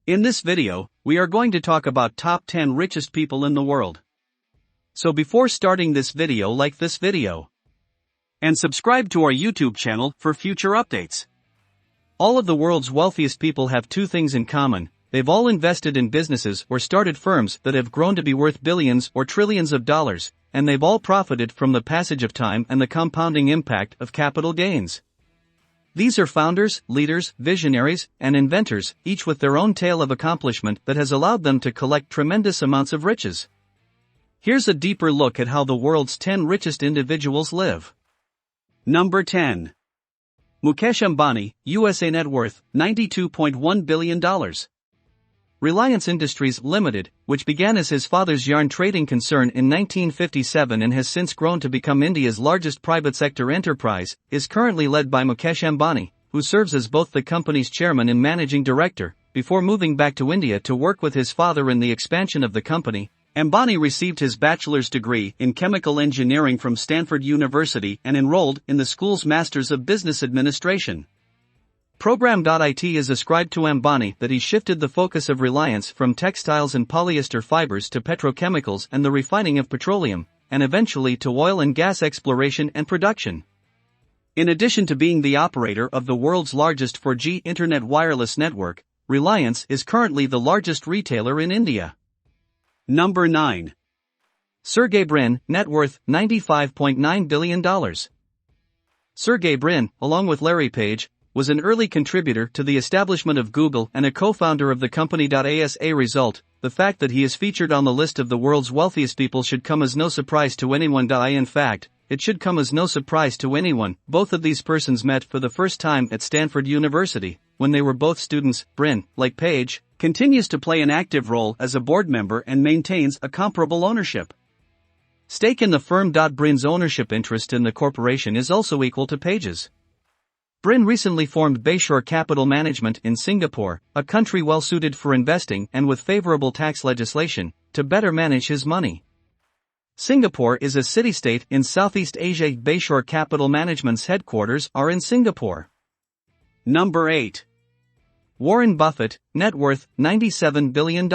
In this video, we are going to talk about top 10 richest people in the world. So before starting this video, like this video and subscribe to our YouTube channel for future updates. All of the world's wealthiest people have two things in common: they've all invested in businesses or started firms that have grown to be worth billions or trillions of dollars, and they've all profited from the passage of time and the compounding impact of capital gains. These are founders, leaders, visionaries, and inventors, each with their own tale of accomplishment that has allowed them to collect tremendous amounts of riches. Here's a deeper look at how the world's 10 richest individuals live. Number 10. Mukesh Ambani, USA, net worth $92.1 billion. Reliance Industries Limited, which began as his father's yarn trading concern in 1957 and has since grown to become India's largest private sector enterprise, is currently led by Mukesh Ambani, who serves as both the company's chairman and managing director. Before moving back to India to work with his father in the expansion of the company, Ambani received his bachelor's degree in chemical engineering from Stanford University and enrolled in the school's Masters of Business Administration program. It is ascribed to Ambani that he shifted the focus of Reliance from textiles and polyester fibers to petrochemicals and the refining of petroleum, and eventually to oil and gas exploration and production. In addition to being the operator of the world's largest 4G internet wireless network, Reliance is currently the largest retailer in India. Number 9. Sergey Brin, net worth $95.9 billion. Sergey Brin, along with Larry Page, was an early contributor to the establishment of Google and a co-founder of the company. As a result, the fact that he is featured on the list of the world's wealthiest people should come as no surprise to anyone. In fact, it should come as no surprise to anyone. Both of these persons met for the first time at Stanford University, when they were both students. Brin, like Page, continues to play an active role as a board member and maintains a comparable ownership stake in the firm. Brin's ownership interest in the corporation is also equal to Page's. Brin recently formed Bayshore Capital Management in Singapore, a country well suited for investing and with favorable tax legislation, to better manage his money. Singapore is a city-state in Southeast Asia. Bayshore Capital Management's headquarters are in Singapore. Number 8. Warren Buffett, net worth $97 billion.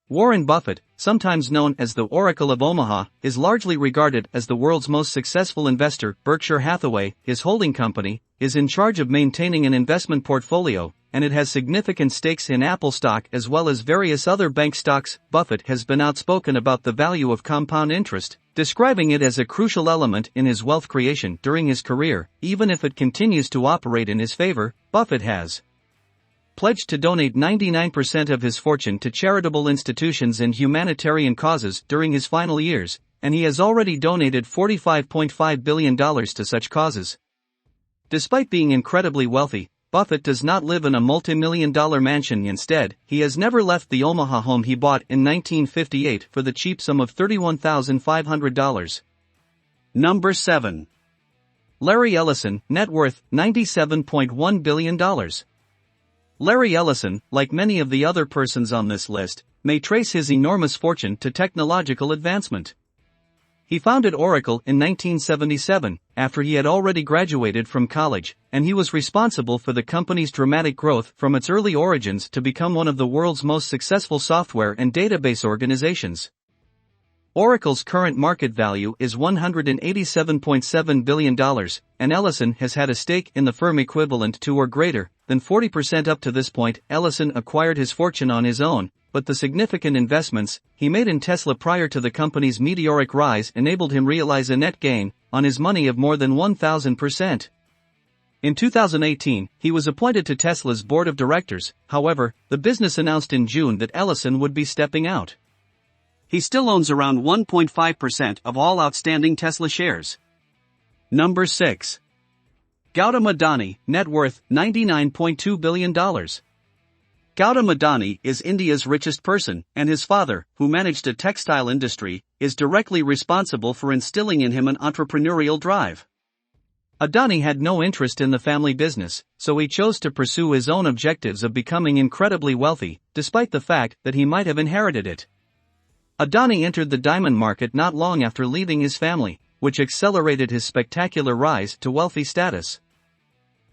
Warren Buffett, sometimes known as the Oracle of Omaha, is largely regarded as the world's most successful investor. Berkshire Hathaway, his holding company, is in charge of maintaining an investment portfolio, and it has significant stakes in Apple stock as well as various other bank stocks. Buffett has been outspoken about the value of compound interest, describing it as a crucial element in his wealth creation during his career. Even if it continues to operate in his favor, Buffett has pledged to donate 99% of his fortune to charitable institutions and humanitarian causes during his final years, and he has already donated $45.5 billion to such causes. Despite being incredibly wealthy, Buffett does not live in a multi-million-dollar mansion. Instead, he has never left the Omaha home he bought in 1958 for the cheap sum of $31,500. Number 7. Larry Ellison, net worth $97.1 billion. Larry Ellison, like many of the other persons on this list, may trace his enormous fortune to technological advancement. He founded Oracle in 1977, after he had already graduated from college, and he was responsible for the company's dramatic growth from its early origins to become one of the world's most successful software and database organizations. Oracle's current market value is $187.7 billion, and Ellison has had a stake in the firm equivalent to or greater than 40% up to this point. Ellison acquired his fortune on his own, but the significant investments he made in Tesla prior to the company's meteoric rise enabled him realize a net gain on his money of more than 1,000%. In 2018, he was appointed to Tesla's board of directors. However, the business announced in June that Ellison would be stepping out. He still owns around 1.5% of all outstanding Tesla shares. Number 6. Gautam Adani, net worth $99.2 billion. Gautam Adani is India's richest person, and his father, who managed a textile industry, is directly responsible for instilling in him an entrepreneurial drive. Adani had no interest in the family business, so he chose to pursue his own objectives of becoming incredibly wealthy, despite the fact that he might have inherited it. Adani entered the diamond market not long after leaving his family, which accelerated his spectacular rise to wealthy status.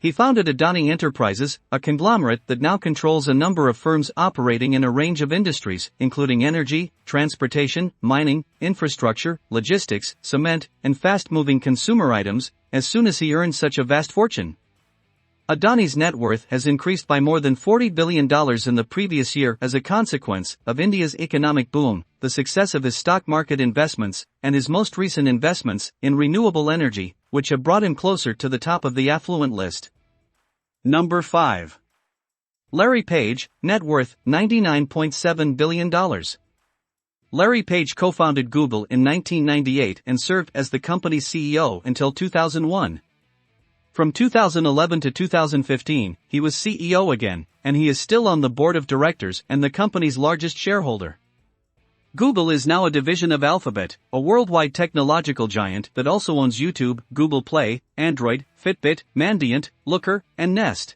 He founded Adani Enterprises, a conglomerate that now controls a number of firms operating in a range of industries, including energy, transportation, mining, infrastructure, logistics, cement, and fast-moving consumer items, as soon as he earned such a vast fortune. Adani's net worth has increased by more than $40 billion in the previous year as a consequence of India's economic boom, the success of his stock market investments, and his most recent investments in renewable energy, which have brought him closer to the top of the affluent list. Number 5. Larry Page, net worth $99.7 billion. Larry Page co-founded Google in 1998 and served as the company's CEO until 2001. From 2011 to 2015, he was CEO again, and he is still on the board of directors and the company's largest shareholder. Google is now a division of Alphabet, a worldwide technological giant that also owns YouTube, Google Play, Android, Fitbit, Mandiant, Looker, and Nest.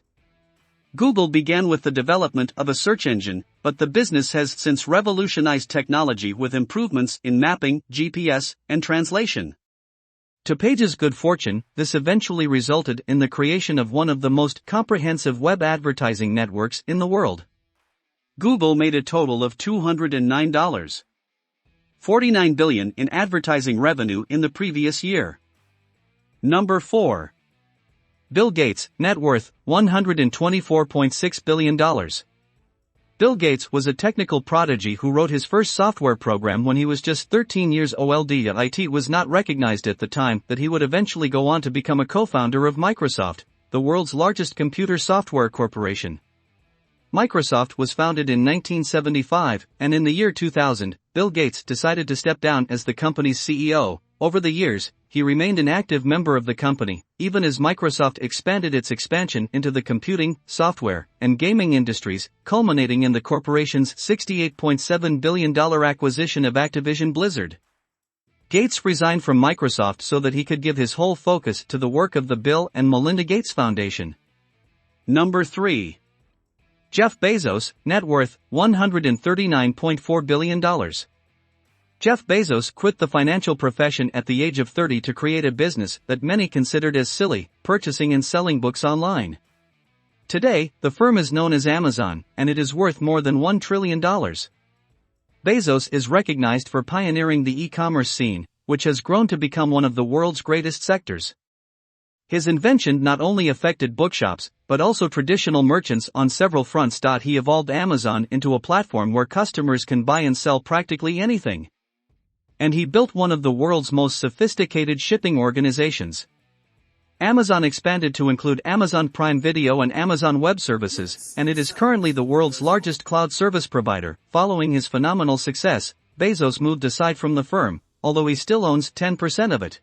Google began with the development of a search engine, but the business has since revolutionized technology with improvements in mapping, GPS, and translation. To Page's good fortune, this eventually resulted in the creation of one of the most comprehensive web advertising networks in the world. Google made a total of $209.49 billion in advertising revenue in the previous year. Number 4. Bill Gates, net worth $124.6 billion. Bill Gates was a technical prodigy who wrote his first software program when he was just 13 years old. It was not recognized at the time that he would eventually go on to become a co-founder of Microsoft, the world's largest computer software corporation. Microsoft was founded in 1975, and in the year 2000, Bill Gates decided to step down as the company's CEO. Over the years, he remained an active member of the company, even as Microsoft expanded its expansion into the computing, software, and gaming industries, culminating in the corporation's $68.7 billion acquisition of Activision Blizzard. Gates resigned from Microsoft so that he could give his whole focus to the work of the Bill and Melinda Gates Foundation. Number 3. Jeff Bezos, net worth $139.4 billion. Jeff Bezos quit the financial profession at the age of 30 to create a business that many considered as silly, purchasing and selling books online. Today, the firm is known as Amazon, and it is worth more than $1 trillion. Bezos is recognized for pioneering the e-commerce scene, which has grown to become one of the world's greatest sectors. His invention not only affected bookshops, but also traditional merchants on several fronts. He evolved Amazon into a platform where customers can buy and sell practically anything. And he built one of the world's most sophisticated shipping organizations. Amazon expanded to include Amazon Prime Video and Amazon Web Services, and it is currently the world's largest cloud service provider. Following his phenomenal success, Bezos moved aside from the firm, although he still owns 10% of it.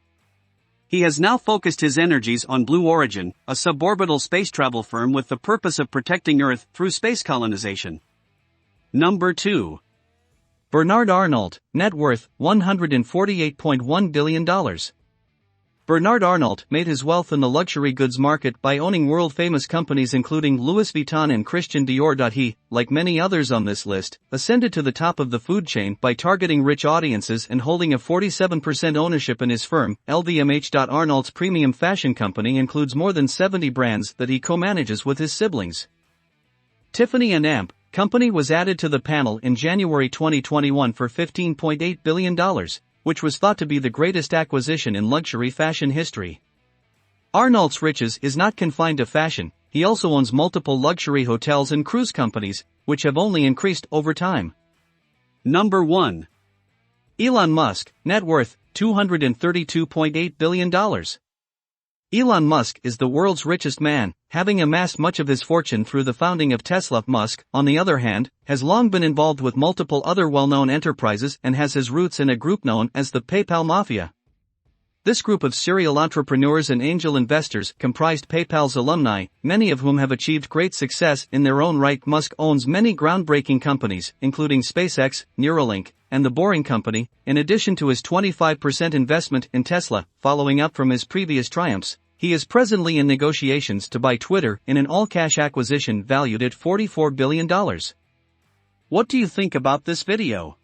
He has now focused his energies on Blue Origin, a suborbital space travel firm with the purpose of protecting Earth through space colonization. Number 2. Bernard Arnault, net worth $148.1 billion. Bernard Arnault made his wealth in the luxury goods market by owning world-famous companies including Louis Vuitton and Christian Dior. He, like many others on this list, ascended to the top of the food chain by targeting rich audiences and holding a 47% ownership in his firm, LVMH. Arnault's premium fashion company includes more than 70 brands that he co-manages with his siblings. Tiffany & Amp Company was added to the panel in January 2021 for $15.8 billion, which was thought to be the greatest acquisition in luxury fashion history. Arnault's riches is not confined to fashion, he also owns multiple luxury hotels and cruise companies, which have only increased over time. Number 1. Elon Musk, net worth $232.8 billion. Elon Musk is the world's richest man, having amassed much of his fortune through the founding of Tesla. Musk, on the other hand, has long been involved with multiple other well-known enterprises and has his roots in a group known as the PayPal Mafia. This group of serial entrepreneurs and angel investors comprised PayPal's alumni, many of whom have achieved great success in their own right. Musk owns many groundbreaking companies, including SpaceX, Neuralink, and The Boring Company, in addition to his 25% investment in Tesla. Following up from his previous triumphs, he is presently in negotiations to buy Twitter in an all-cash acquisition valued at $44 billion. What do you think about this video?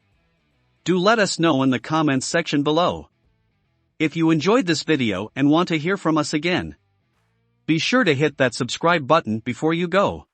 Do let us know in the comments section below. If you enjoyed this video and want to hear from us again, be sure to hit that subscribe button before you go.